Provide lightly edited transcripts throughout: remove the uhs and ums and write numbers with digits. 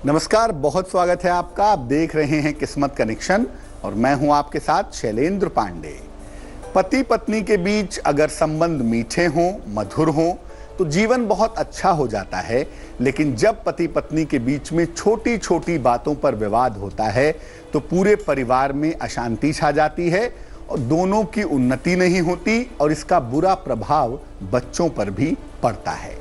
नमस्कार, बहुत स्वागत है आपका। आप देख रहे हैं किस्मत कनेक्शन और मैं हूं आपके साथ शैलेंद्र पांडे। पति पत्नी के बीच अगर संबंध मीठे हों, मधुर हों तो जीवन बहुत अच्छा हो जाता है। लेकिन जब पति पत्नी के बीच में छोटी छोटी बातों पर विवाद होता है तो पूरे परिवार में अशांति छा जाती है और दोनों की उन्नति नहीं होती और इसका बुरा प्रभाव बच्चों पर भी पड़ता है।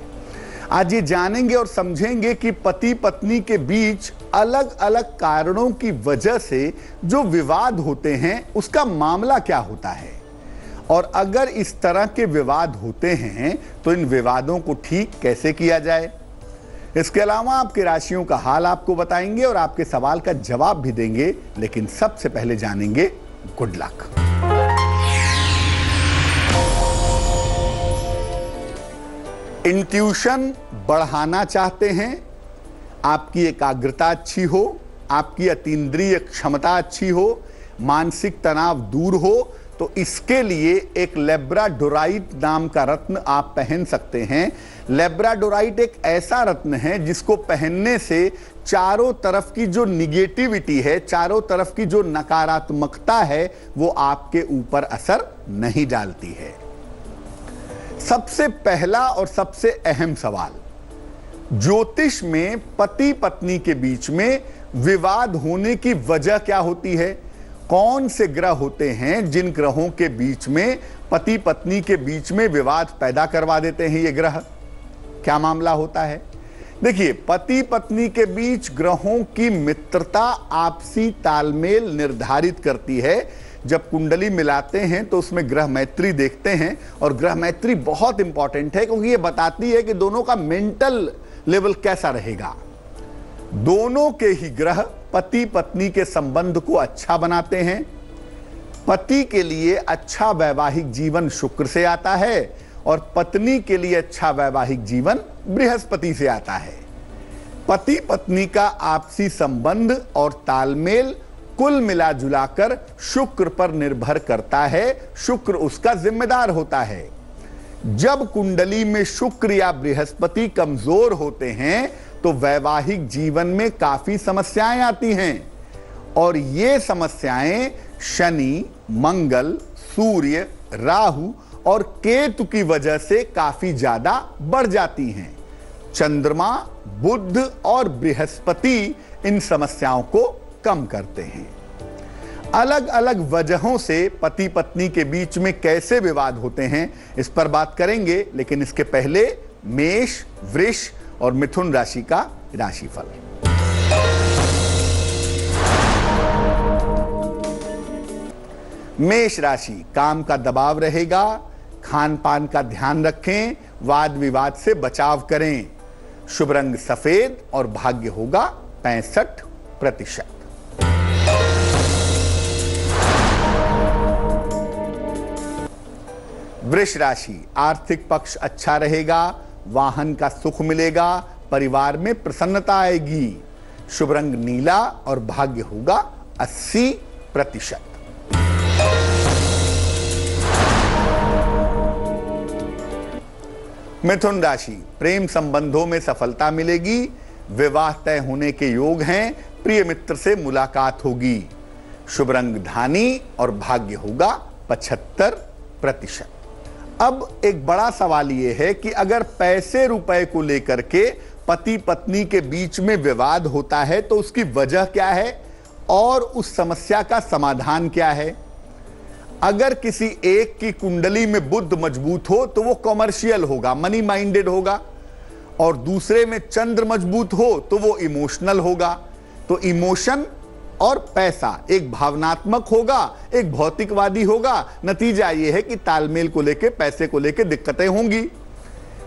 आज ये जानेंगे और समझेंगे कि पति पत्नी के बीच अलग अलग कारणों की वजह से जो विवाद होते हैं उसका मामला क्या होता है, और अगर इस तरह के विवाद होते हैं तो इन विवादों को ठीक कैसे किया जाए। इसके अलावा आपकी राशियों का हाल आपको बताएंगे और आपके सवाल का जवाब भी देंगे। लेकिन सबसे पहले जानेंगे गुड लक। इंट्यूशन बढ़ाना चाहते हैं, आपकी एकाग्रता अच्छी हो, आपकी अतीन्द्रिय क्षमता अच्छी हो, मानसिक तनाव दूर हो, तो इसके लिए एक लेब्राडोराइट नाम का रत्न आप पहन सकते हैं। लेब्राडोराइट एक ऐसा रत्न है जिसको पहनने से चारों तरफ की जो निगेटिविटी है, चारों तरफ की जो नकारात्मकता है, वो आपके ऊपर असर नहीं डालती है। सबसे पहला और सबसे अहम सवाल, ज्योतिष में पति पत्नी के बीच में विवाद होने की वजह क्या होती है? कौन से ग्रह होते हैं जिन ग्रहों के बीच में पति पत्नी के बीच में विवाद पैदा करवा देते हैं? ये ग्रह क्या मामला होता है? देखिए, पति पत्नी के बीच ग्रहों की मित्रता आपसी तालमेल निर्धारित करती है। जब कुंडली मिलाते हैं तो उसमें ग्रह मैत्री देखते हैं और ग्रह मैत्री बहुत इंपॉर्टेंट है क्योंकि ये बताती है कि दोनों का मेंटल लेवल कैसा रहेगा। दोनों के ही ग्रह पति पत्नी के संबंध को अच्छा बनाते हैं। पति के लिए अच्छा वैवाहिक जीवन शुक्र से आता है और पत्नी के लिए अच्छा वैवाहिक जीवन बृहस्पति से आता है। पति पत्नी का आपसी संबंध और तालमेल कुल मिला जुलाकर शुक्र पर निर्भर करता है। शुक्र उसका जिम्मेदार होता है। जब कुंडली में शुक्र या बृहस्पति कमजोर होते हैं तो वैवाहिक जीवन में काफी समस्याएं आती हैं और ये समस्याएं शनि, मंगल, सूर्य, राहु और केतु की वजह से काफी ज्यादा बढ़ जाती हैं। चंद्रमा, बुध और बृहस्पति इन समस्याओं को कम करते हैं। अलग अलग वजहों से पति पत्नी के बीच में कैसे विवाद होते हैं इस पर बात करेंगे, लेकिन इसके पहले मेष, वृष और मिथुन राशि का राशिफल। मेष राशि, काम का दबाव रहेगा, खान पान का ध्यान रखें, वाद विवाद से बचाव करें। शुभ रंग सफेद और भाग्य होगा 65%। वृष राशि, आर्थिक पक्ष अच्छा रहेगा, वाहन का सुख मिलेगा, परिवार में प्रसन्नता आएगी। शुभ रंग नीला और भाग्य होगा 80%। मिथुन राशि, प्रेम संबंधों में सफलता मिलेगी, विवाह तय होने के योग हैं, प्रिय मित्र से मुलाकात होगी। शुभ रंग धानी और भाग्य होगा 75%। अब एक बड़ा सवाल यह है कि अगर पैसे रुपए को लेकर के पति पत्नी के बीच में विवाद होता है तो उसकी वजह क्या है और उस समस्या का समाधान क्या है। अगर किसी एक की कुंडली में बुध मजबूत हो तो वो कॉमर्शियल होगा, मनी माइंडेड होगा, और दूसरे में चंद्र मजबूत हो तो वो इमोशनल होगा। तो इमोशन और पैसा, एक भावनात्मक होगा, एक भौतिकवादी होगा। नतीजा यह है कि तालमेल को लेके, पैसे को लेके दिक्कतें होंगी।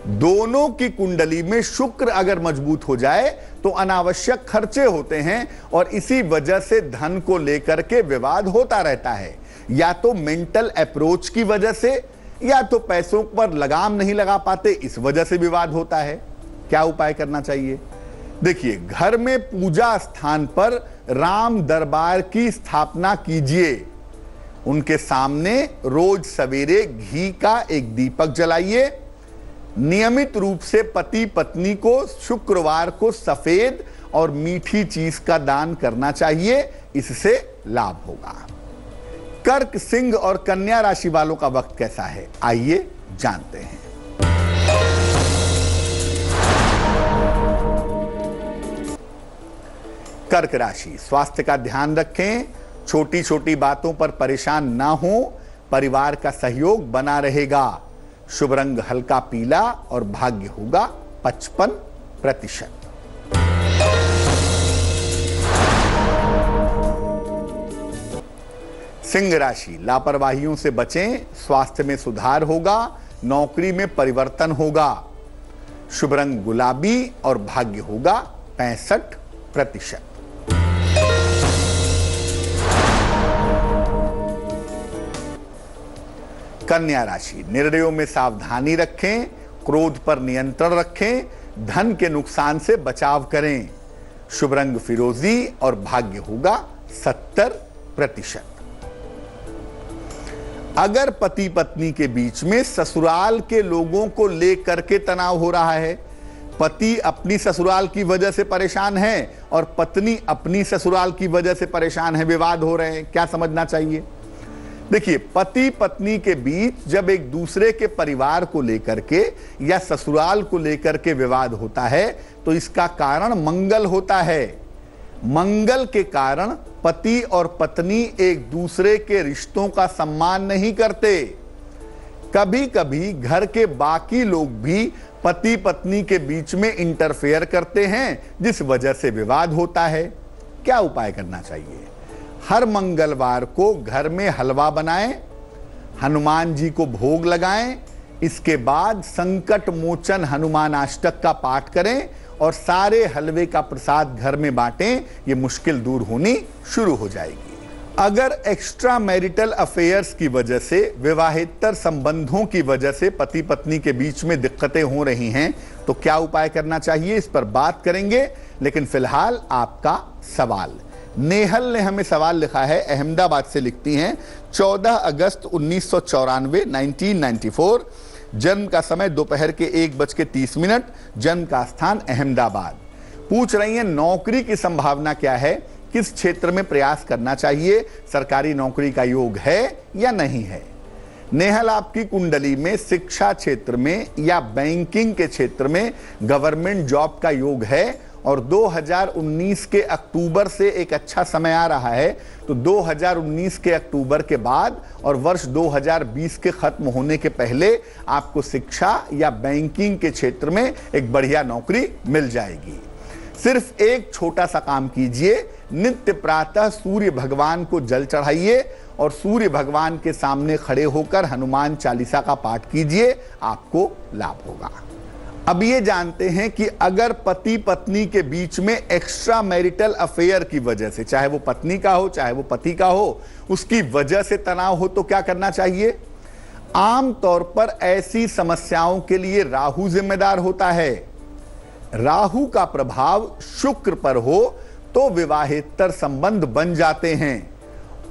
दोनों की कुंडली में शुक्र अगर मजबूत हो जाए तो अनावश्यक खर्चे होते हैं और इसी वजह से धन को लेकर के विवाद होता रहता है। या तो मेंटल अप्रोच की वजह से या तो पैसों पर लगाम नहीं लगा पाते, इस वजह से विवाद होता है। क्या उपाय करना चाहिए? देखिए, घर में पूजा स्थान पर राम दरबार की स्थापना कीजिए। उनके सामने रोज सवेरे घी का एक दीपक जलाइए। नियमित रूप से पति पत्नी को शुक्रवार को सफेद और मीठी चीज का दान करना चाहिए, इससे लाभ होगा। कर्क, सिंह और कन्या राशि वालों का वक्त कैसा है, आइए जानते हैं। कर्क राशि, स्वास्थ्य का ध्यान रखें, छोटी छोटी बातों पर परेशान ना हो, परिवार का सहयोग बना रहेगा। शुभ रंग हल्का पीला और भाग्य होगा 55%। सिंह राशि, लापरवाहियों से बचें, स्वास्थ्य में सुधार होगा, नौकरी में परिवर्तन होगा। शुभ रंग गुलाबी और भाग्य होगा 65%। कन्या राशि, निर्णयों में सावधानी रखें, क्रोध पर नियंत्रण रखें, धन के नुकसान से बचाव करें। शुभ रंग फिरोजी और भाग्य होगा 70%। अगर पति पत्नी के बीच में ससुराल के लोगों को लेकर के तनाव हो रहा है, पति अपनी ससुराल की वजह से परेशान है और पत्नी अपनी ससुराल की वजह से परेशान है, विवाद हो रहे हैं, क्या समझना चाहिए? देखिए, पति पत्नी के बीच जब एक दूसरे के परिवार को लेकर के या ससुराल को लेकर के विवाद होता है तो इसका कारण मंगल होता है। मंगल के कारण पति और पत्नी एक दूसरे के रिश्तों का सम्मान नहीं करते। कभी कभी घर के बाकी लोग भी पति पत्नी के बीच में इंटरफेयर करते हैं, जिस वजह से विवाद होता है। क्या उपाय करना चाहिए? हर मंगलवार को घर में हलवा बनाएं, हनुमान जी को भोग लगाएं, इसके बाद संकट मोचन हनुमान अष्टक का पाठ करें और सारे हलवे का प्रसाद घर में बांटें। ये मुश्किल दूर होनी शुरू हो जाएगी। अगर एक्स्ट्रा मैरिटल अफेयर्स की वजह से, विवाहेतर संबंधों की वजह से पति पत्नी के बीच में दिक्कतें हो रही हैं तो क्या उपाय करना चाहिए, इस पर बात करेंगे। लेकिन फिलहाल आपका सवाल, नेहल ने हमें सवाल लिखा है, अहमदाबाद से लिखती हैं, 14 अगस्त 1994 1994, जन्म का समय दोपहर के 1:30, जन्म का स्थान अहमदाबाद। पूछ रही हैं नौकरी की संभावना क्या है, किस क्षेत्र में प्रयास करना चाहिए, सरकारी नौकरी का योग है या नहीं है। नेहल, आपकी कुंडली में शिक्षा क्षेत्र में या बैंकिंग के क्षेत्र में गवर्नमेंट जॉब का योग है और 2019 के अक्टूबर से एक अच्छा समय आ रहा है। तो 2019 के अक्टूबर के बाद और वर्ष 2020 के खत्म होने के पहले आपको शिक्षा या बैंकिंग के क्षेत्र में एक बढ़िया नौकरी मिल जाएगी। सिर्फ एक छोटा सा काम कीजिए, नित्य प्रातः सूर्य भगवान को जल चढ़ाइए और सूर्य भगवान के सामने खड़े होकर हनुमान चालीसा का पाठ कीजिए, आपको लाभ होगा। अब ये जानते हैं कि अगर पति पत्नी के बीच में एक्स्ट्रा मैरिटल अफेयर की वजह से, चाहे वो पत्नी का हो चाहे वो पति का हो, उसकी वजह से तनाव हो तो क्या करना चाहिए। आमतौर पर ऐसी समस्याओं के लिए राहु जिम्मेदार होता है। राहु का प्रभाव शुक्र पर हो तो विवाहेतर संबंध बन जाते हैं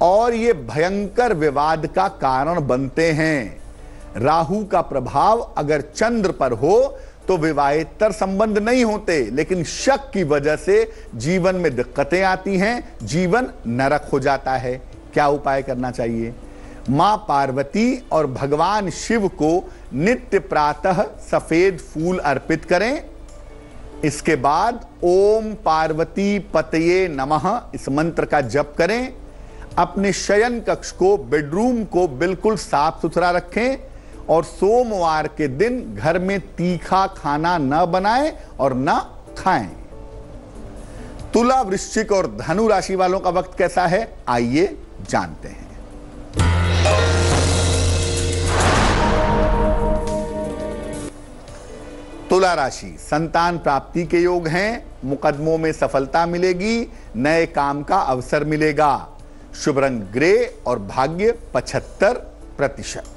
और ये भयंकर विवाद का कारण बनते हैं। राहु का प्रभाव अगर चंद्र पर हो तो विवाहेतर संबंध नहीं होते, लेकिन शक की वजह से जीवन में दिक्कतें आती हैं, जीवन नरक हो जाता है। क्या उपाय करना चाहिए? मां पार्वती और भगवान शिव को नित्य प्रातः सफेद फूल अर्पित करें। इसके बाद ओम पार्वती पतये नमः इस मंत्र का जप करें। अपने शयन कक्ष को, बेडरूम को बिल्कुल साफ सुथरा रखें और सोमवार के दिन घर में तीखा खाना न बनाएं और न खाएं। तुला, वृश्चिक और धनु राशि वालों का वक्त कैसा है, आइए जानते हैं। तुला राशि, संतान प्राप्ति के योग हैं, मुकदमों में सफलता मिलेगी, नए काम का अवसर मिलेगा। शुभ रंग ग्रे और भाग्य 75%।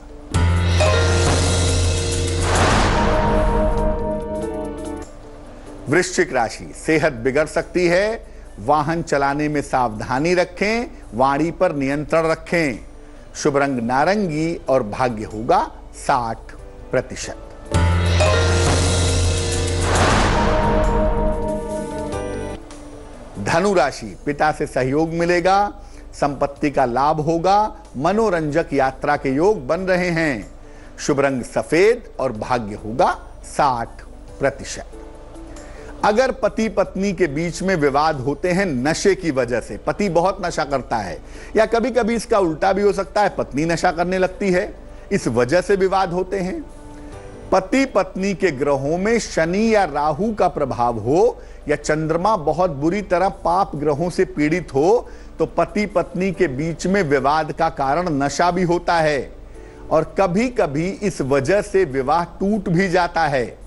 वृश्चिक राशि, सेहत बिगड़ सकती है, वाहन चलाने में सावधानी रखें, वाणी पर नियंत्रण रखें। शुभ रंग नारंगी और भाग्य होगा 60%। धनु राशि, पिता से सहयोग मिलेगा, संपत्ति का लाभ होगा, मनोरंजक यात्रा के योग बन रहे हैं। शुभ रंग सफेद और भाग्य होगा 60%। अगर पति पत्नी के बीच में विवाद होते हैं नशे की वजह से, पति बहुत नशा करता है या कभी कभी इसका उल्टा भी हो सकता है, पत्नी नशा करने लगती है, इस वजह से विवाद होते हैं। पति पत्नी के ग्रहों में शनि या राहु का प्रभाव हो या चंद्रमा बहुत बुरी तरह पाप ग्रहों से पीड़ित हो तो पति पत्नी के बीच में विवाद का कारण नशा भी होता है और कभी कभी इस वजह से विवाह टूट भी जाता है।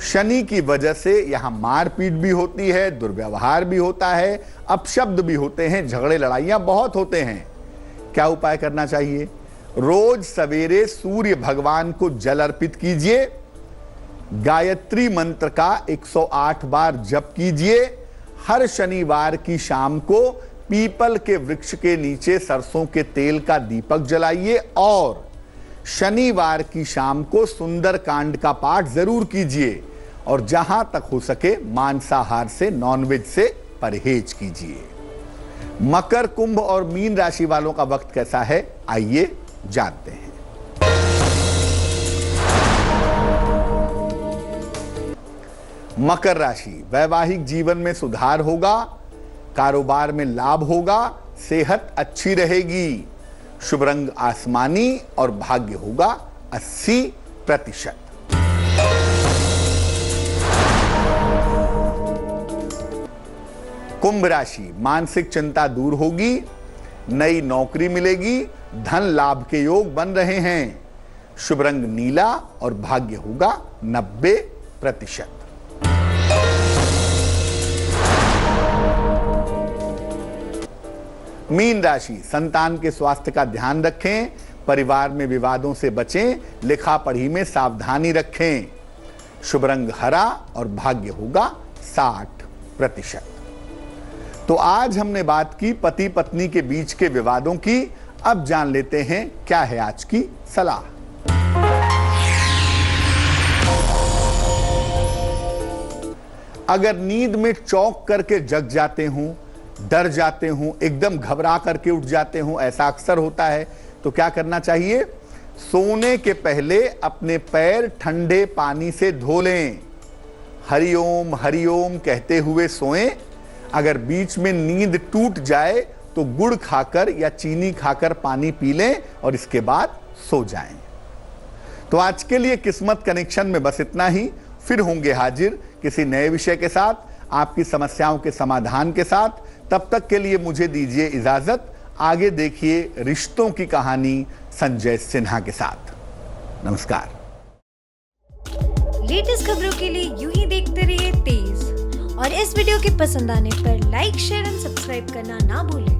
शनि की वजह से यहां मारपीट भी होती है, दुर्व्यवहार भी होता है, अपशब्द भी होते हैं, झगड़े लड़ाइयां बहुत होते हैं। क्या उपाय करना चाहिए? रोज सवेरे सूर्य भगवान को जल अर्पित कीजिए, गायत्री मंत्र का 108 बार जप कीजिए, हर शनिवार की शाम को पीपल के वृक्ष के नीचे सरसों के तेल का दीपक जलाइए और शनिवार की शाम को सुंदर कांड का पाठ जरूर कीजिए और जहां तक हो सके मांसाहार से, नॉनवेज से परहेज कीजिए। मकर, कुंभ और मीन राशि वालों का वक्त कैसा है, आइए जानते हैं। मकर राशि, वैवाहिक जीवन में सुधार होगा, कारोबार में लाभ होगा, सेहत अच्छी रहेगी। शुभ रंग आसमानी और भाग्य होगा 80%। कुंभ राशि, मानसिक चिंता दूर होगी, नई नौकरी मिलेगी, धन लाभ के योग बन रहे हैं। शुभ रंग नीला और भाग्य होगा 90%। मीन राशि, संतान के स्वास्थ्य का ध्यान रखें, परिवार में विवादों से बचें, लिखा पढ़ी में सावधानी रखें। शुभ रंग हरा और भाग्य होगा 60%। तो आज हमने बात की पति पत्नी के बीच के विवादों की। अब जान लेते हैं क्या है आज की सलाह। अगर नींद में चौंक करके जग जाते हूं, डर जाते हूं, एकदम घबरा करके उठ जाते हूं, ऐसा अक्सर होता है, तो क्या करना चाहिए? सोने के पहले अपने पैर ठंडे पानी से धो लें, हरिओम हरिओम कहते हुए सोएं। अगर बीच में नींद टूट जाए तो गुड़ खाकर या चीनी खाकर पानी पी लें और इसके बाद सो जाएं। तो आज के लिए किस्मत कनेक्शन में बस इतना ही। फिर होंगे हाजिर किसी नए विषय के साथ, आपकी समस्याओं के समाधान के साथ। तब तक के लिए मुझे दीजिए इजाजत। आगे देखिए रिश्तों की कहानी संजय सिन्हा के साथ। नमस्कार। लेटेस्ट खबरों के लिए यूं ही देखते रहिए तेज और इस वीडियो के पसंद आने पर लाइक, शेयर एंड सब्सक्राइब करना ना भूलें।